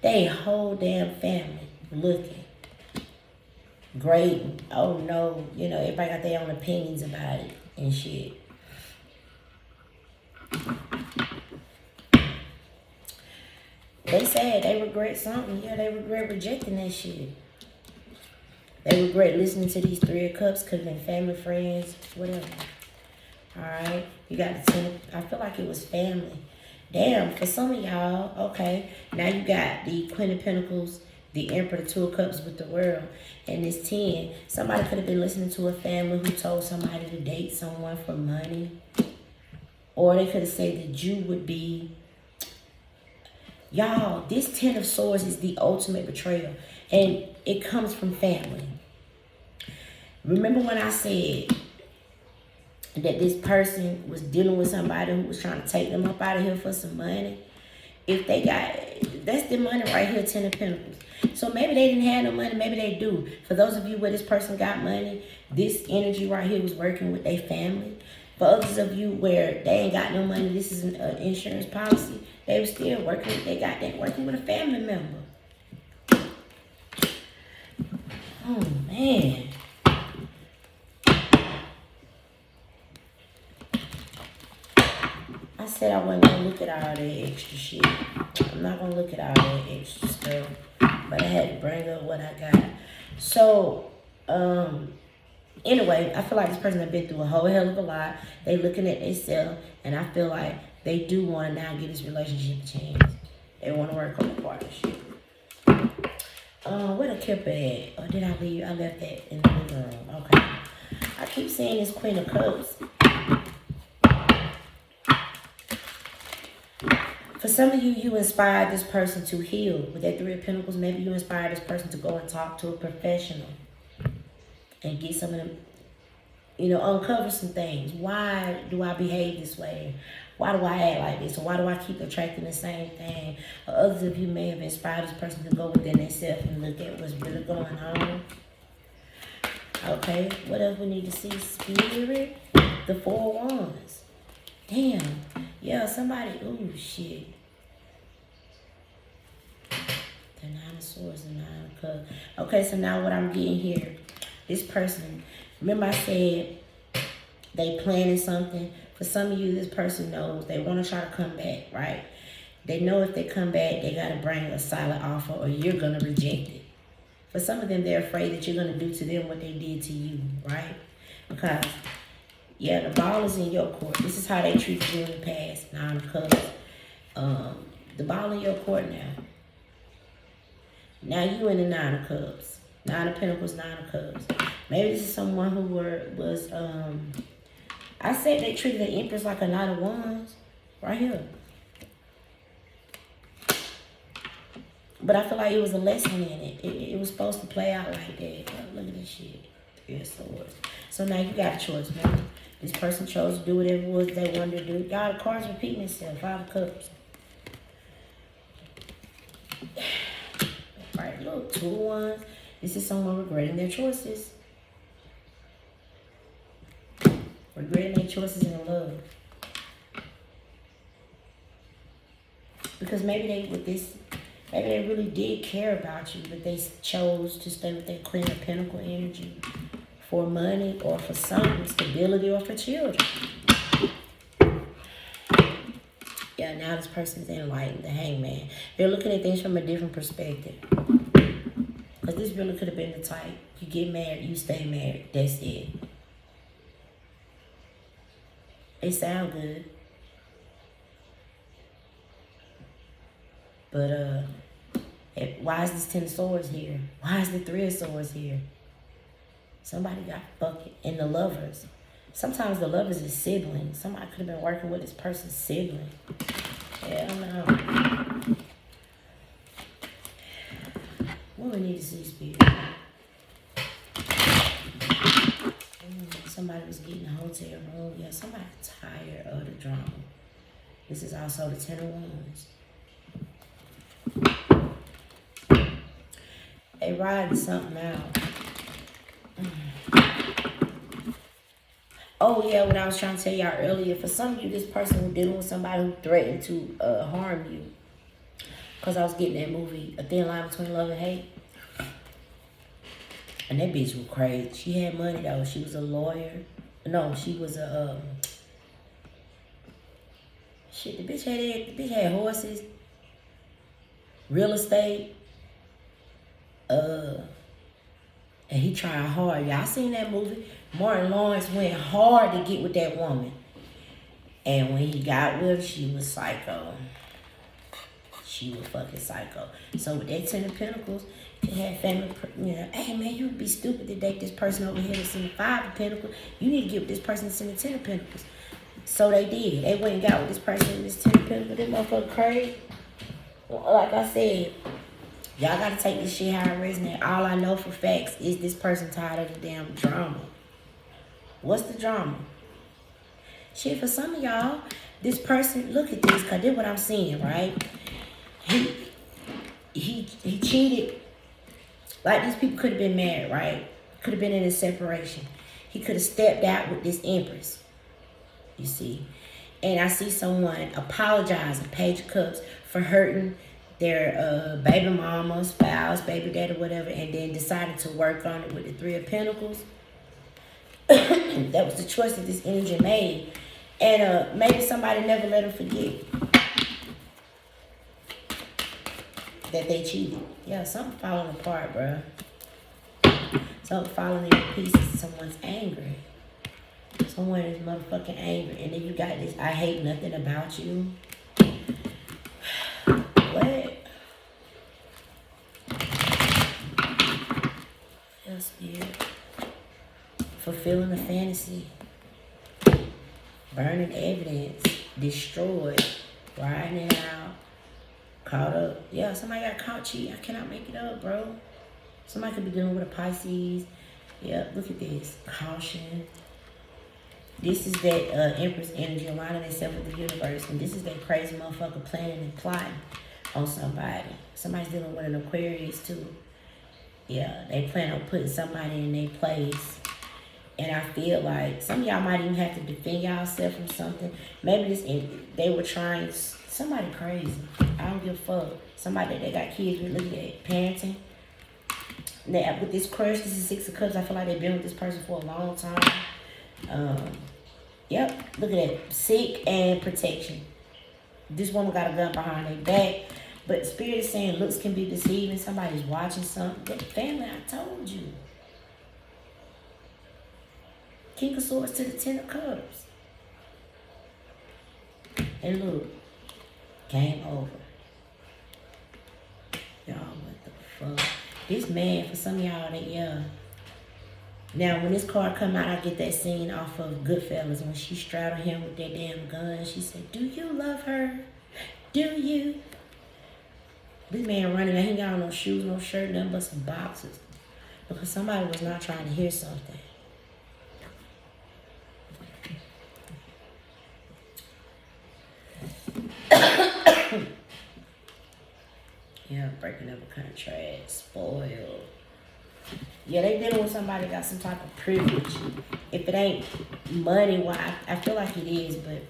They whole damn family looking. great. Oh no, you know, everybody got their own opinions about it and shit. They said they regret something. Yeah, they regret rejecting that shit. They regret listening to these 3 of Cups. Could have been family, friends, whatever. Alright. You got the 10. I feel like it was family. Damn, for some of y'all, okay. Now you got the Queen of Pentacles, the Emperor, the 2 of Cups with the World, and this 10. Somebody could have been listening to a family who told somebody to date someone for money. Or they could have said that you would be... Y'all, this 10 of Swords is the ultimate betrayal. And it comes from family. Remember when I said that this person was dealing with somebody who was trying to take them up out of here for some money? If they got... That's the money right here, 10 of Pentacles. So maybe they didn't have no money. Maybe they do. For those of you where this person got money, this energy right here was working with their family. For others of you where they ain't got no money, this is an insurance policy. They were still working with, they working with a family member. Oh, man. I said I wasn't going to look at all that extra shit. I'm not going to look at all that extra stuff. But I had to bring up what I got. So, anyway, I feel like this person has been through a whole hell of a lot. They looking at themselves. And I feel like they do want to now get this relationship a chance. They want to work on the partnership. Where the Kipper at? Or did I leave? I left that in the living room. Okay. I keep seeing this Queen of Cups. For some of you, you inspired this person to heal. With that 3 of Pentacles, maybe you inspired this person to go and talk to a professional. And get some of them, you know, uncover some things. Why do I behave this way? Why do I act like this? Or why do I keep attracting the same thing? Or others of you may have inspired this person to go within themselves and look at what's really going on. Okay, what else we need to see? Spirit, the 4 of Wands. Damn, yeah, somebody, ooh, shit. The 9 of Swords, the 9 of Cups. Okay, so now what I'm getting here, this person, remember I said they planning something. For some of you, this person knows they want to try to come back, right? They know if they come back, they got to bring a solid offer or you're going to reject it. For some of them, they're afraid that you're going to do to them what they did to you, right? Because, yeah, the ball is in your court. This is how they treated you in the past, 9 of Cups. The ball in your court now. Now you in the 9 of Cups. 9 of Pentacles, 9 of Cups. Maybe this is someone who was I said they treated the Empress like a Knight of Wands. Right here. But I feel like it was a lesson in it. It was supposed to play out like that. Oh, look at this shit. 3 of Swords. So now you got a choice, man. This person chose to do whatever it was they wanted to do. Y'all, the cards repeating itself. 5 of Cups. Right, look. 2 of Wands. This is someone regretting their choices. Regretting their choices in love. Because maybe they really did care about you, but they chose to stay with that Queen of Pentacle energy for money or for something, stability or for children. Yeah, now this person's enlightened, the Hangman. They're looking at things from a different perspective. Because this really could have been the type. You get married, you stay married. That's it. It sound good. But why is this 10 of Swords here? Why is the 3 of Swords here? Somebody got fucked. And the lovers. Sometimes the lovers is siblings. Somebody could have been working with this person's sibling. Yeah, I don't know. What we need to see, Spirit? Somebody was getting a hotel room. Yeah, somebody tired of the drama. This is also the 10 of Wands. They riding something out. Oh, yeah, what I was trying to tell y'all earlier. For some of you, this person was dealing with somebody who threatened to harm you. Because I was getting that movie, A Thin Line Between Love and Hate. And that bitch was crazy. She had money though. She was a lawyer. No, she was a shit. The bitch had horses, real estate. And he tried hard. Y'all seen that movie? Martin Lawrence went hard to get with that woman. And when he got with her, she was psycho. She was fucking psycho. So with that 10 of Pentacles, they had family, hey man, you would be stupid to date this person over here that's in the 5 of Pentacles. You need to get with this person that's in the 10 of Pentacles. So they did. They went and got with this person in this 10 of Pentacles. This motherfucker crazy. Well, like I said, y'all gotta take this shit how it resonate. All I know for facts is this person tired of the damn drama. What's the drama? Shit, for some of y'all, this person, look at this, cause this is what I'm seeing, right? He cheated. Like, these people could have been married, right? Could have been in a separation. He could have stepped out with this Empress, you see. And I see someone apologizing, Page of Cups, for hurting their baby mama, spouse, baby daddy, whatever, and then decided to work on it with the 3 of Pentacles. That was the choice that this energy made. And maybe somebody never let him forget that they cheated. Yeah, something falling apart, bro. Something falling into pieces. Someone's angry. Someone is motherfucking angry. And then you got this, I hate nothing about you. What? Feel spirit. Fulfilling a fantasy. Burning evidence. Destroyed. Riding it out. Caught up. Yeah, somebody got caught cheating. I cannot make it up, bro. Somebody could be dealing with a Pisces. Yeah, look at this. Caution. This is that Empress energy aligning itself with the universe. And this is that crazy motherfucker planning and plotting on somebody. Somebody's dealing with an Aquarius too. Yeah, they plan on putting somebody in their place. And I feel like some of y'all might even have to defend yourself from something. Maybe they were trying, somebody crazy. I don't give a fuck. Somebody that they got kids with, look at that, parenting. Now, with this crush, this is 6 of Cups. I feel like they've been with this person for a long time. Yep, look at that. Sick and protection. This woman got a gun behind their back. But Spirit is saying looks can be deceiving. Somebody's watching something. But family, I told you. King of Swords to the 10 of Cups. And look. Game over. Y'all, what the fuck? This man, for some of y'all, yeah. Now, when this card come out, I get that scene off of Goodfellas when she straddled him with that damn gun. She said, do you love her? Do you? This man running, he ain't got on no shoes, no shirt, nothing but some boxes. Because somebody was not trying to hear something. Yeah, breaking up a contract, spoiled. Yeah, they dealing with somebody got some type of privilege. If it ain't money, well, I feel like it is, but...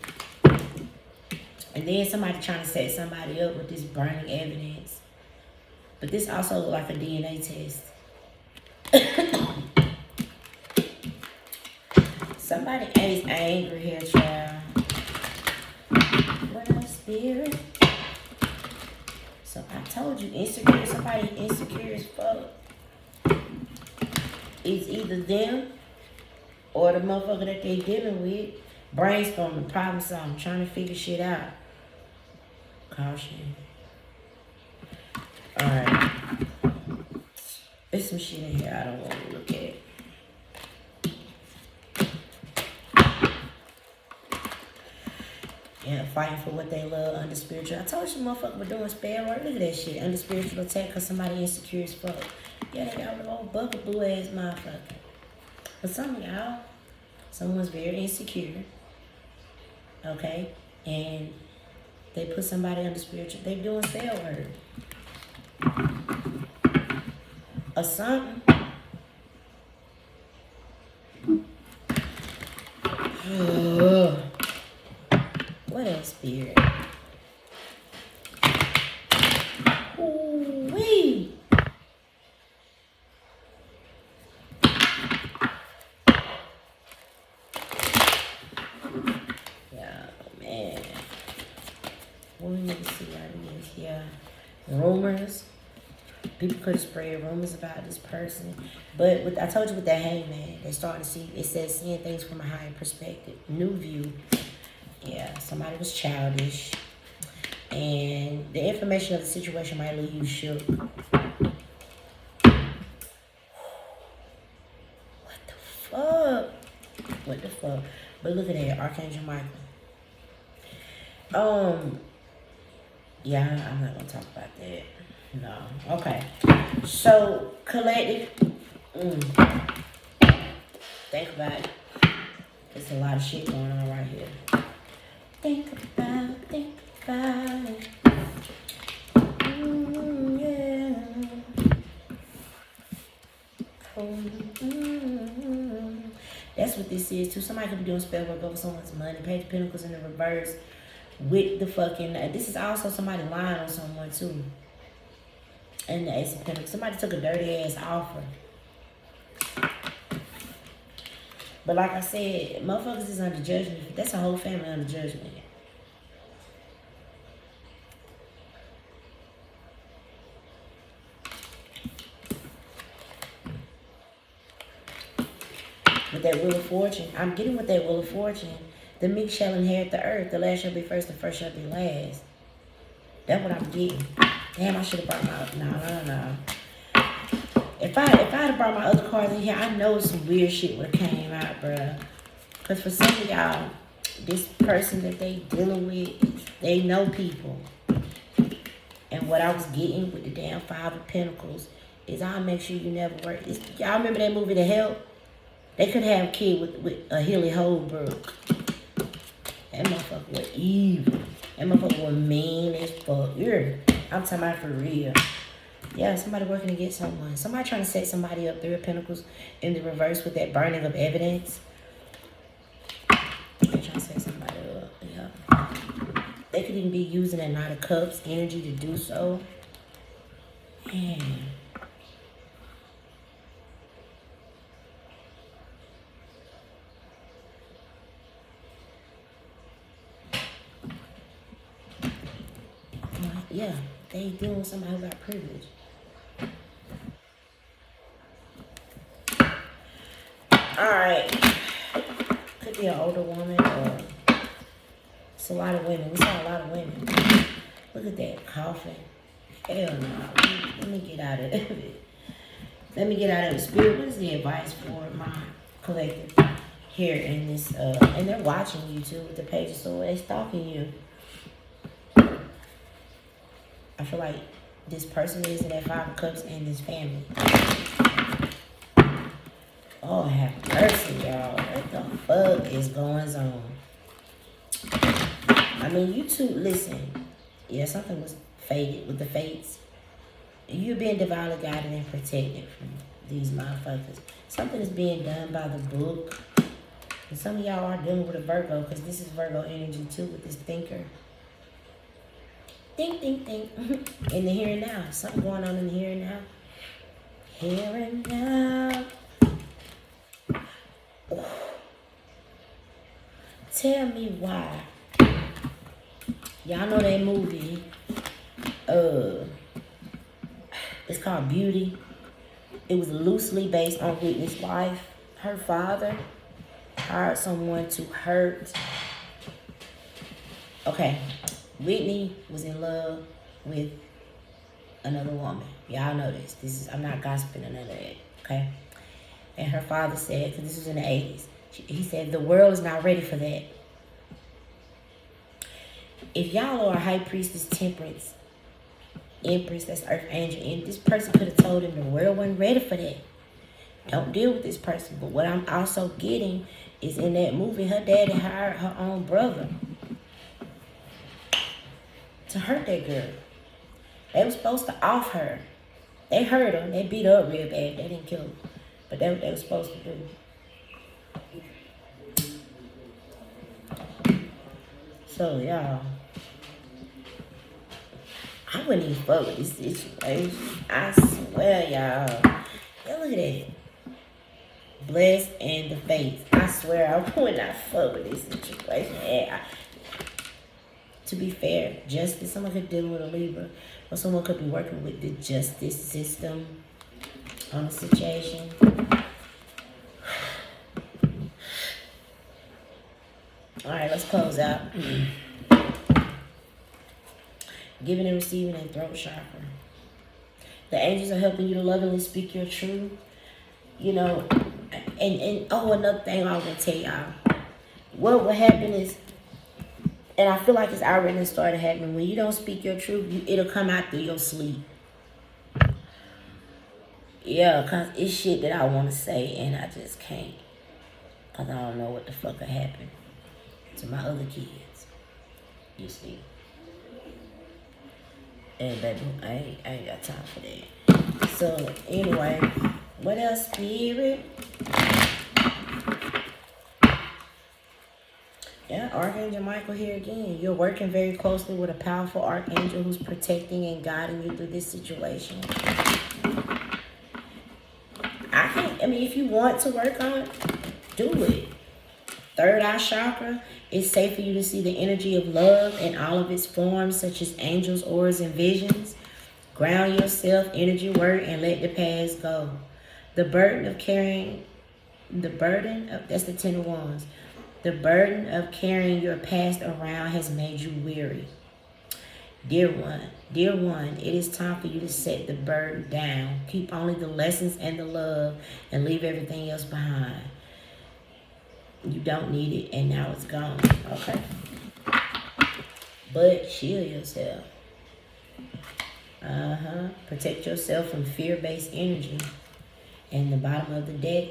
And then somebody trying to set somebody up with this burning evidence. But this also look like a DNA test. Somebody is angry here, child. What else, Spirit? So I told you, insecure, somebody insecure as fuck. It's either them or the motherfucker that they dealing with. Brainstorming, problem solving, trying to figure shit out. Caution. Alright. There's some shit in here I don't want to look at. Yeah, fighting for what they love under spiritual. I told you motherfucker were doing spell work. Look at that shit. Under spiritual attack because somebody insecure as fuck. Yeah, they got a old bugaboo ass motherfucker. But some of y'all, someone's very insecure. Okay? And they put somebody under spiritual. They doing spell work. Or something. What else, Spirit? Ooh-wee. rumors. People could have spread rumors about this person. But I told you with that hangman, they starting to see, it says seeing things from a higher perspective. New view. Yeah, somebody was childish. And the information of the situation might leave you shook. What the fuck? What the fuck? But look at that, Archangel Michael. Yeah, I'm not gonna talk about that. No. Okay. So, collective. Think about it. There's a lot of shit going on right here. Think about it. Yeah. That's what this is too. Somebody could be doing spell work over someone's money. Page of Pentacles in the reverse with the fucking. This is also somebody lying on someone too. And the Ace of Pentacles. Somebody took a dirty ass offer. But like I said, motherfuckers is under judgment. That's a whole family under judgment. With that Wheel of Fortune, I'm getting with that Wheel of Fortune. The meek shall inherit the earth. The last shall be first, the first shall be last. That's what I'm getting. Damn, I should have brought my... No. If I had brought my other cards in here, I know some weird shit would have came out, bruh. Because for some of y'all, this person that they dealing with, they know people. And what I was getting with the damn Five of Pentacles is I'll make sure you never work. Y'all remember that movie, The Help? They could have a kid with a Hilly Holbrook. That motherfucker was evil. That motherfucker was mean as fuck. I'm talking about for real. Yeah, somebody working against someone. Somebody trying to set somebody up. Three of Pentacles in the reverse with that burning of evidence. They're trying to set somebody up. Yeah. They could even be using that Knight of Cups energy to do so. Man. Yeah, they dealing with somebody who got privilege. Alright. Could be an older woman or it's a lot of women. We saw a lot of women. Look at that coffin. Hell no. Let me get out of it. Let me get out of the spirit. What is the advice for my collective here in this and they're watching you too with the Page of Swords. They're stalking you. I feel like this person is in that Five of Cups and this family. Oh, have mercy, y'all. What the fuck is going on? I mean, you two, listen. Yeah, something was fated with the fates. You're being divinely guided and protected from these motherfuckers. Something is being done by the book. And some of y'all are dealing with a Virgo because this is Virgo energy too with this thinker. Think. In the here and now. Something going on in the here and now. Here and now. Tell me why. Y'all know that movie. It's called Beauty. It was loosely based on Whitney's life. Her father hired someone to hurt. Okay. Whitney was in love with another woman. Y'all know this. I'm not gossiping or none of that. Okay. And her father said, because this was in the 80s, he said, the world is not ready for that. If y'all are a high priestess, temperance, empress, that's earth angel, and this person could have told him the world wasn't ready for that. Don't deal with this person. But what I'm also getting is in that movie, her daddy hired her own brother to hurt that girl. They were supposed to off her. They hurt her. They beat her up real bad. They didn't kill her. But that's what they were supposed to do. So, y'all, I wouldn't even fuck with this situation. I swear, y'all. Yeah, look at that. Blessed and the faith. I swear I would not fuck with this situation. to be fair, justice. Someone could deal with a Libra, or someone could be working with the justice system on the situation. All right, let's close out. Giving and receiving and throat chakra. The angels are helping you to lovingly speak your truth. You know, and oh, another thing I was gonna tell y'all. What will happen is, and I feel like it's already started happening, when you don't speak your truth, it'll come out through your sleep. Yeah, because it's shit that I want to say and I just can't. Because I don't know what the fuck will happen to my other kids. You see. And baby, I ain't got time for that. So, anyway, what else, Spirit? Yeah, Archangel Michael here again. You're working very closely with a powerful archangel who's protecting and guiding you through this situation. I mean, if you want to work on it, do it. Third eye chakra, it's safe for you to see the energy of love in all of its forms, such as angels, auras, and visions. Ground yourself, energy work, and let the past go. That's the 10 of Wands. The burden of carrying your past around has made you weary. Dear one, it is time for you to set the burden down. Keep only the lessons and the love and leave everything else behind. You don't need it and now it's gone. Okay. But shield yourself. Protect yourself from fear-based energy. And the bottom of the deck,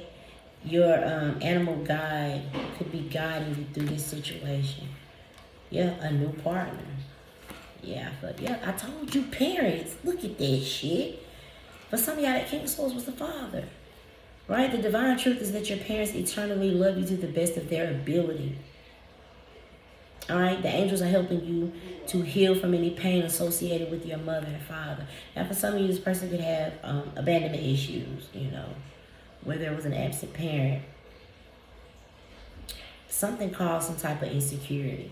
your animal guide could be guiding you through this situation. Yeah, a new partner. Yeah, I told you, parents. Look at that shit. For some of y'all, that King of Swords was the father. Right? The divine truth is that your parents eternally love you to the best of their ability. All right? The angels are helping you to heal from any pain associated with your mother and father. Now, for some of you, this person could have abandonment issues, you know, where there was an absent parent. Something caused some type of insecurity.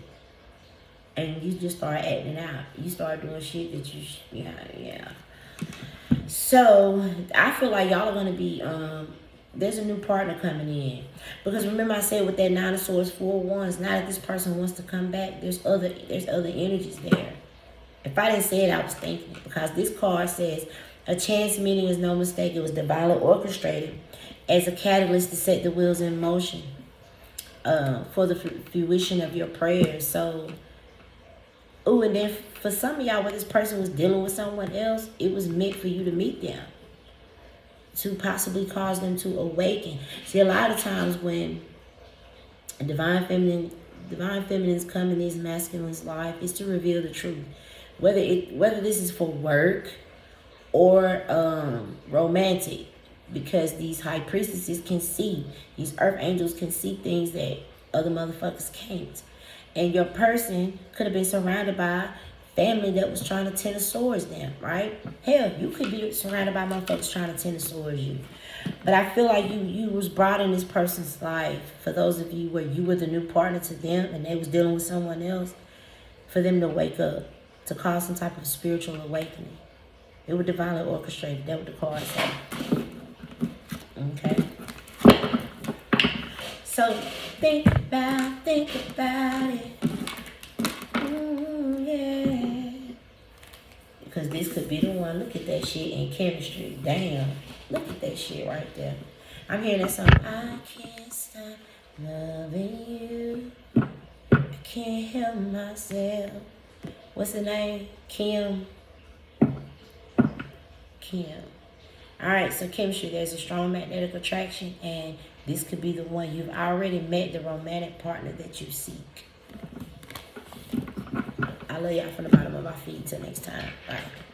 And you just start acting out. You start doing shit that you, yeah. So, I feel like y'all are going to be, there's a new partner coming in. Because remember I said with that 9 of Swords, 4 of Wands, now that this person wants to come back, there's other energies there. If I didn't say it, I was thinking. Because this card says, a chance meeting is no mistake. It was divinely orchestrated as a catalyst to set the wheels in motion for the fruition of your prayers. So, and then for some of y'all, when this person was dealing with someone else, it was meant for you to meet them, to possibly cause them to awaken. See, a lot of times when divine feminines come in these masculines' life, is to reveal the truth. Whether this is for work or romantic, because these high priestesses can see, these earth angels can see things that other motherfuckers can't. And your person could have been surrounded by family that was trying to tend towards them, right? Hell, you could be surrounded by motherfuckers trying to tend towards you. But I feel like you was brought in this person's life, for those of you where you were the new partner to them and they was dealing with someone else, for them to wake up, to cause some type of spiritual awakening. It was divinely orchestrated. That's what the card said. Okay? So think about it. Yeah. Because this could be the one. Look at that shit in chemistry. Damn. Look at that shit right there. I'm hearing that song. I can't stop loving you. I can't help myself. What's the name? Kim. Alright, so chemistry, there's a strong magnetic attraction, and this could be the one. You've already met the romantic partner that you seek. I love y'all from the bottom of my feet. Till next time. Bye.